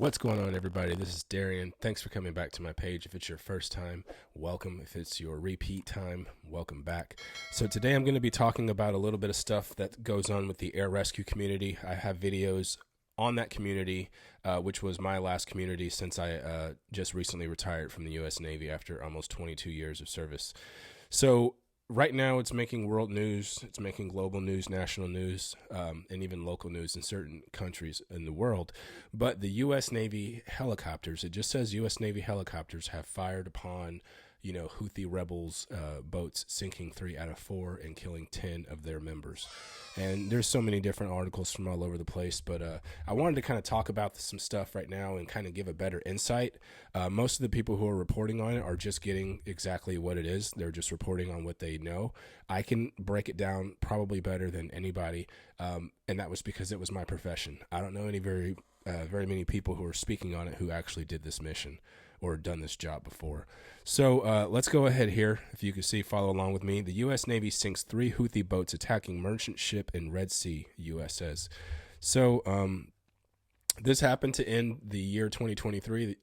What's going on, everybody? This is Darian. Thanks for coming back to my page. If it's your first time, welcome. If it's your repeat time, welcome back. So today I'm going to be talking about a little bit of stuff that goes on with the air rescue community. I have videos on that community, which was my last community since I just recently retired from the U.S. Navy after almost 22 years of service. So right now it's making world news, it's making global news, national news, and even local news in certain countries in the world. But the U.S. Navy helicopters, it just says U.S. Navy helicopters have fired upon, Houthi rebels' boats, sinking 3 out of 4 and killing 10 of their members. And there's so many different articles from all over the place, but I wanted to kind of talk about some stuff right now and kind of give a better insight. Most of the people who are reporting on it are just getting exactly what it is. They're just reporting on what they know. I can break it down probably better than anybody, and that was because it was my profession. I don't know any very many people who are speaking on it who actually did this mission or done this job before. So let's go ahead here. If you can see, follow along with me. The U.S. Navy sinks 3 Houthi boats attacking merchant ship in Red Sea, U.S. says. So this happened to end the year 2023.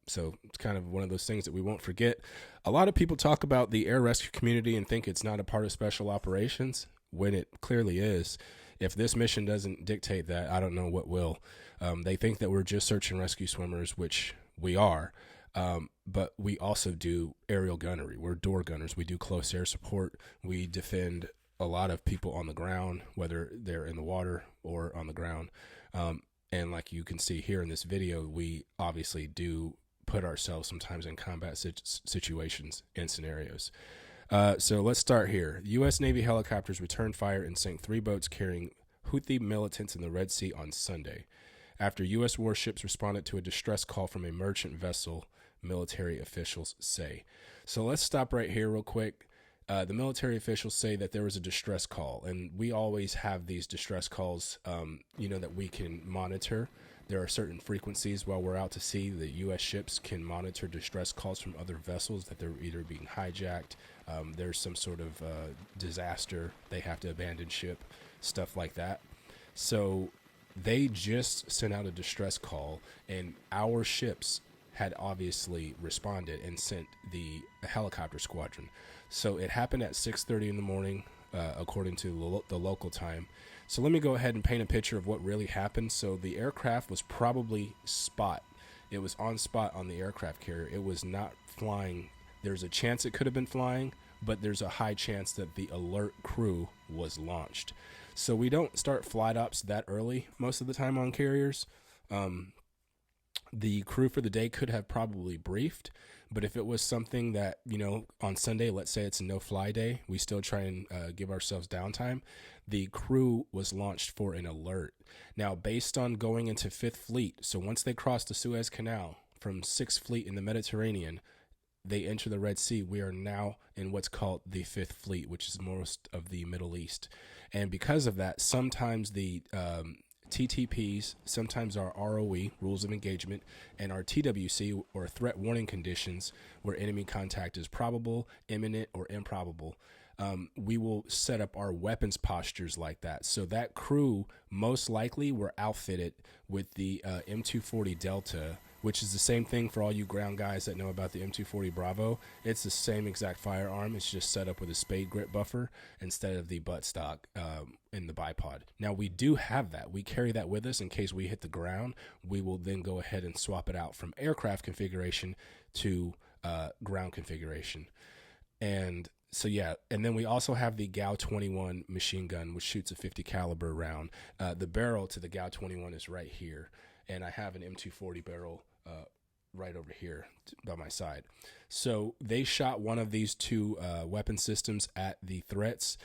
So it's kind of one of those things that we won't forget. A lot of people talk about the air rescue community and think it's not a part of special operations, when it clearly is. If this mission doesn't dictate that, I don't know what will. They think that we're just search and rescue swimmers, which we are, but we also do aerial gunnery. We're door gunners. We do close air support. We defend a lot of people on the ground, whether they're in the water or on the ground. And like you can see here in this video, we obviously do put ourselves sometimes in combat situations and scenarios. So let's start here. U.S. Navy helicopters returned fire and sank 3 boats carrying Houthi militants in the Red Sea on Sunday, after U.S. warships responded to a distress call from a merchant vessel, military officials say. So let's stop right here real quick. The military officials say that there was a distress call, and we always have these distress calls, that we can monitor. There are certain frequencies while we're out to sea. The U.S. ships can monitor distress calls from other vessels that they're either being hijacked. There's some sort of disaster. They have to abandon ship, stuff like that. So they just sent out a distress call, and our ships had obviously responded and sent the helicopter squadron. So it happened at 6:30 in the morning, according to the local time. So let me go ahead and paint a picture of what really happened. So the aircraft was probably spot. It was on spot on the aircraft carrier. It was not flying. There's a chance it could have been flying, but there's a high chance that the alert crew was launched. So we don't start flight ops that early most of the time on carriers. The crew for the day could have probably briefed, but if it was something that, on Sunday, let's say it's a no-fly day, we still try and give ourselves downtime. The crew was launched for an alert. Now, based on going into 5th Fleet, so once they cross the Suez Canal from 6th Fleet in the Mediterranean, they enter the Red Sea. We are now in what's called the 5th Fleet, which is most of the Middle East. And because of that, sometimes the TTPs, sometimes our ROE, rules of engagement, and our TWC, or threat warning conditions, where enemy contact is probable, imminent, or improbable, we will set up our weapons postures like that. So that crew most likely were outfitted with the M240 Delta, which is the same thing for all you ground guys that know about the M240 Bravo. It's the same exact firearm. It's just set up with a spade grip buffer instead of the buttstock in the bipod. Now, we do have that. We carry that with us in case we hit the ground. We will then go ahead and swap it out from aircraft configuration to ground configuration. And so, yeah, and then we also have the GAU-21 machine gun, which shoots a 50 caliber round. The barrel to the GAU-21 is right here, and I have an M240 barrel right over here by my side. So they shot one of these 2 weapon systems at the threats.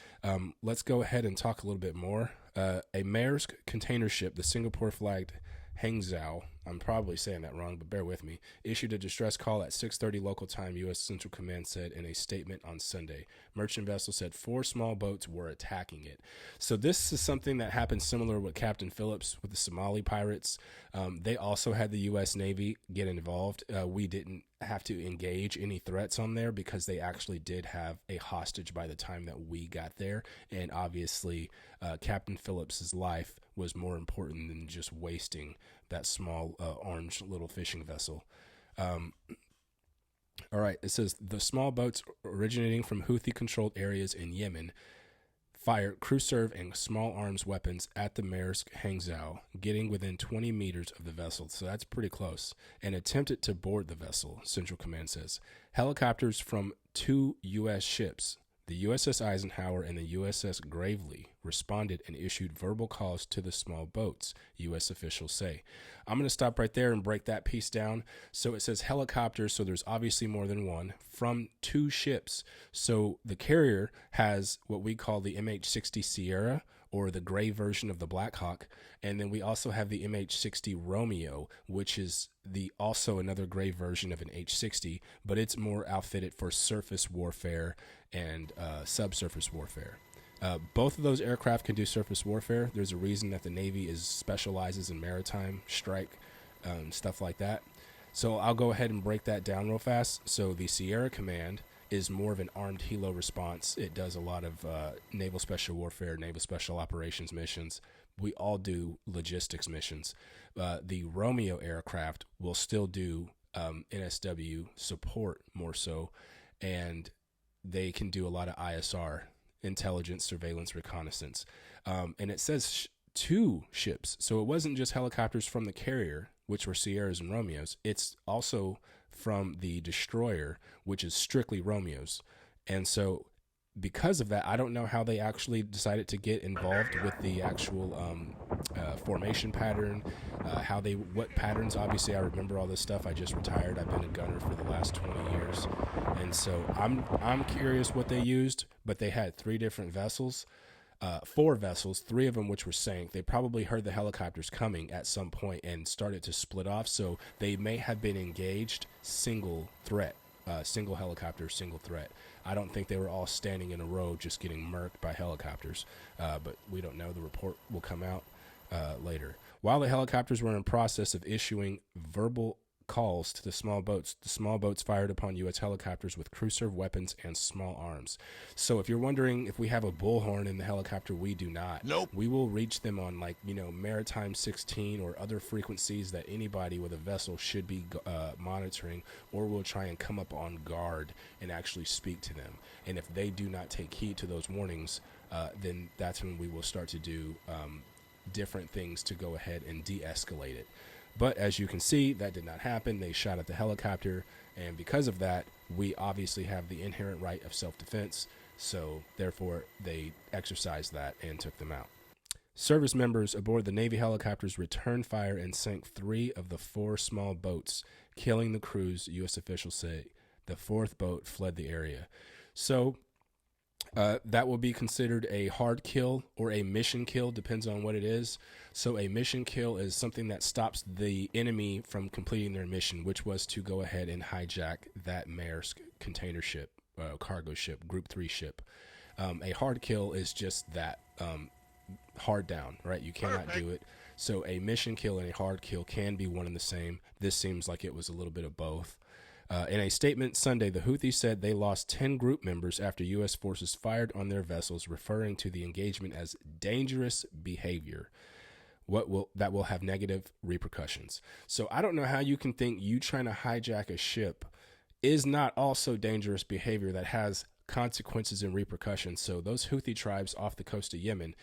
Let's go ahead and talk a little bit more. A Maersk container ship, the Singapore flagged Hangzhou, I'm probably saying that wrong, but bear with me, issued a distress call at 6:30 local time, U.S. Central Command said in a statement on Sunday. Merchant vessel said 4 small boats were attacking it. So this is something that happened similar with Captain Phillips with the Somali pirates. They also had the U.S. Navy get involved. We didn't have to engage any threats on there because they actually did have a hostage by the time that we got there. And obviously, Captain Phillips's life was more important than just wasting that small orange little fishing vessel. All right, it says the small boats originating from Houthi-controlled areas in Yemen fired crew-serve and small arms weapons at the Maersk Hangzhou, getting within 20 meters of the vessel, so that's pretty close, and attempted to board the vessel, Central Command says. Helicopters from 2 U.S. ships, the USS Eisenhower and the USS Gravely, responded and issued verbal calls to the small boats, U.S. officials say. I'm going to stop right there and break that piece down. So it says helicopters, so there's obviously more than one, from 2 ships. So the carrier has what we call the MH-60 Sierra, or the gray version of the Black Hawk, and then we also have the MH-60 Romeo, which is also another gray version of an H-60, but it's more outfitted for surface warfare and subsurface warfare. Both of those aircraft can do surface warfare. There's a reason that the Navy specializes in maritime strike, stuff like that. So I'll go ahead and break that down real fast. So the Sierra Command is more of an armed helo response. It does a lot of naval special warfare, naval special operations missions. We all do logistics missions. The Romeo aircraft will still do NSW support more so, and they can do a lot of ISR, intelligence, surveillance, reconnaissance. And it says 2 ships. So it wasn't just helicopters from the carrier, which were Sierras and Romeos. It's also from the destroyer, which is strictly Romeos. And so because of that, I don't know how they actually decided to get involved with the actual formation pattern, what patterns. Obviously, I remember all this stuff. I just retired. I've been a gunner for the last 20 years. And so I'm curious what they used, but they had 3 different vessels. 4 vessels, 3 of them which were sank. They probably heard the helicopters coming at some point and started to split off. So they may have been engaged single threat, single helicopter, single threat. I don't think they were all standing in a row just getting murked by helicopters, but we don't know. The report will come out later. While the helicopters were in process of issuing verbal calls to the small boats fired upon U.S. helicopters with crew-serve weapons and small arms. So if you're wondering if we have a bullhorn in the helicopter, we do not. Nope. We will reach them on maritime 16 or other frequencies that anybody with a vessel should be monitoring, or we'll try and come up on guard and actually speak to them. And if they do not take heed to those warnings, then that's when we will start to do different things to go ahead and de-escalate it. But as you can see, that did not happen. They shot at the helicopter, and because of that, we obviously have the inherent right of self-defense, so therefore they exercised that and took them out. Service members aboard the Navy helicopters returned fire and sank 3 of the 4 small boats, killing the crews, U.S. officials say. The 4th boat fled the area. So that will be considered a hard kill or a mission kill, depends on what it is. So a mission kill is something that stops the enemy from completing their mission, which was to go ahead and hijack that Maersk container ship, cargo ship, Group 3 ship. A hard kill is just that, hard down, right? You cannot do it. So a mission kill and a hard kill can be one and the same. This seems like it was a little bit of both. In a statement Sunday, the Houthis said they lost 10 group members after U.S. forces fired on their vessels, referring to the engagement as dangerous behavior. That will have negative repercussions. So I don't know how you can think you trying to hijack a ship is not also dangerous behavior that has consequences and repercussions. So those Houthi tribes off the coast of Yemen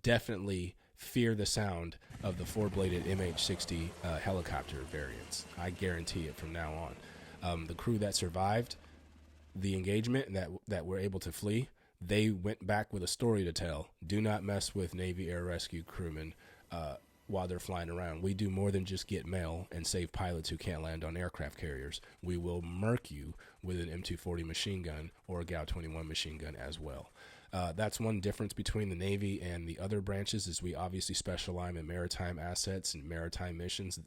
definitely fear the sound of the 4-bladed MH-60 helicopter variants. I guarantee it from now on. The crew that survived the engagement and that were able to flee, they went back with a story to tell. Do not mess with Navy air rescue crewmen while they're flying around. We do more than just get mail and save pilots who can't land on aircraft carriers. We will murk you with an M240 machine gun or a GAU-21 machine gun as well. That's one difference between the Navy and the other branches, is we obviously specialize in maritime assets and maritime missions.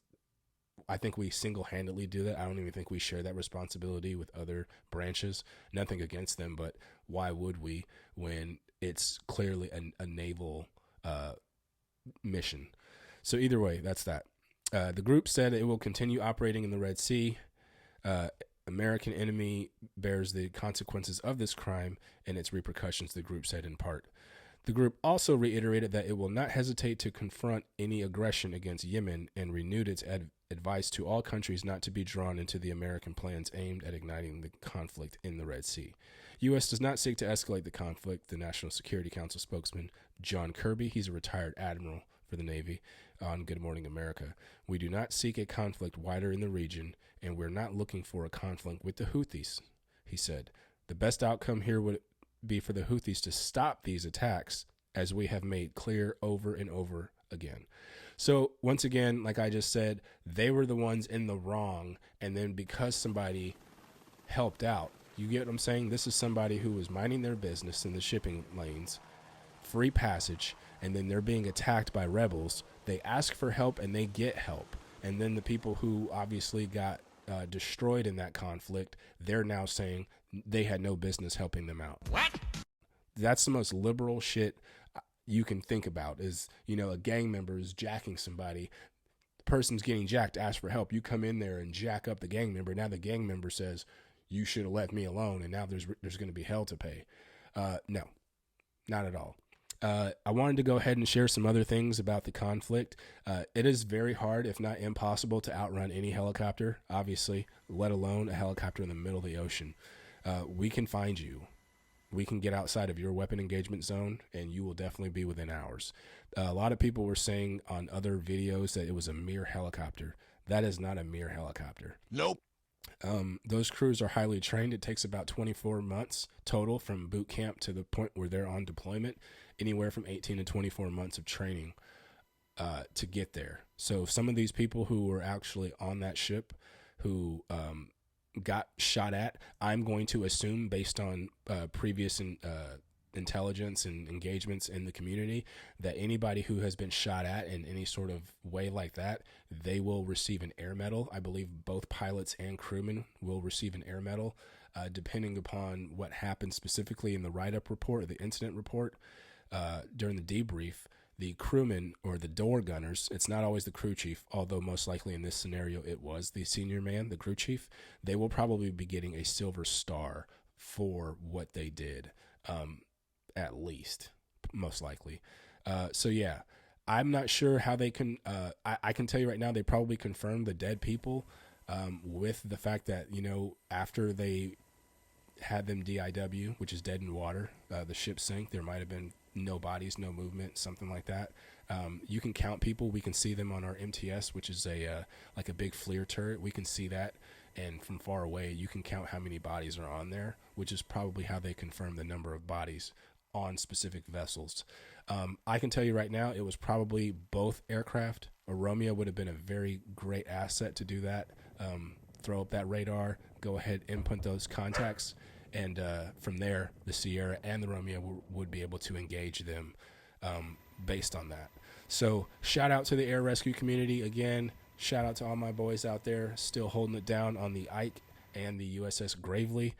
I think we single-handedly do that. I don't even think we share that responsibility with other branches. Nothing against them, but why would we when it's clearly a naval mission? So either way, that's that. The group said it will continue operating in the Red Sea. American enemy bears the consequences of this crime and its repercussions, the group said in part. The group also reiterated that it will not hesitate to confront any aggression against Yemen and renewed its advice to all countries not to be drawn into the American plans aimed at igniting the conflict in the Red Sea. U.S. does not seek to escalate the conflict, the National Security Council spokesman John Kirby, he's a retired admiral for the Navy, on Good Morning America. We do not seek a conflict wider in the region, and we're not looking for a conflict with the Houthis, he said. The best outcome here would be for the Houthis to stop these attacks, as we have made clear over and over again. So once again, like I just said, they were the ones in the wrong, and then because somebody helped out, you get what I'm saying? This is somebody who was minding their business in the shipping lanes, free passage, and then they're being attacked by rebels. They ask for help and they get help. And then the people who obviously got destroyed in that conflict, they're now saying they had no business helping them out. What? That's the most liberal shit you can think about is, you know, a gang member is jacking somebody. The person's getting jacked, ask for help. You come in there and jack up the gang member. Now the gang member says, you should have left me alone, and now there's going to be hell to pay. No, not at all. I wanted to go ahead and share some other things about the conflict. It is very hard, if not impossible, to outrun any helicopter, obviously, let alone a helicopter in the middle of the ocean. We can find you. We can get outside of your weapon engagement zone, and you will definitely be within hours. A lot of people were saying on other videos that it was a mere helicopter. That is not a mere helicopter. Nope. Those crews are highly trained. It takes about 24 months total from boot camp to the point where they're on deployment, anywhere from 18 to 24 months of training to get there. So some of these people who were actually on that ship who got shot at, I'm going to assume based on previous intelligence and engagements in the community, that anybody who has been shot at in any sort of way like that, they will receive an air medal. I believe both pilots and crewmen will receive an air medal, depending upon what happened specifically in the write-up report, or the incident report. During the debrief, the crewmen or the door gunners, it's not always the crew chief, although most likely in this scenario it was the senior man, the crew chief, they will probably be getting a silver star for what they did. At least, most likely. So yeah, I'm not sure how they can, I can tell you right now, they probably confirmed the dead people with the fact that, you know, after they had them DIW, which is dead in water, the ship sank, there might have been no bodies, no movement, something like that. You can count people. We can see them on our MTS, which is like a big FLIR turret. We can see that. And from far away, you can count how many bodies are on there, which is probably how they confirm the number of bodies on specific vessels. I can tell you right now, it was probably both aircraft. A Romeo would have been a very great asset to do that. Throw up that radar, go ahead, input those contacts, and from there, the Sierra and the Romeo would be able to engage them based on that. So shout out to the air rescue community again. Shout out to all my boys out there still holding it down on the Ike and the USS Gravely.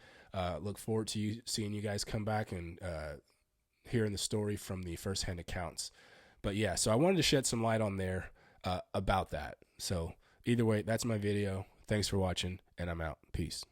Look forward to seeing you guys come back and hearing the story from the first-hand accounts. But yeah, so I wanted to shed some light on there about that. So either way, that's my video. Thanks for watching, and I'm out. Peace.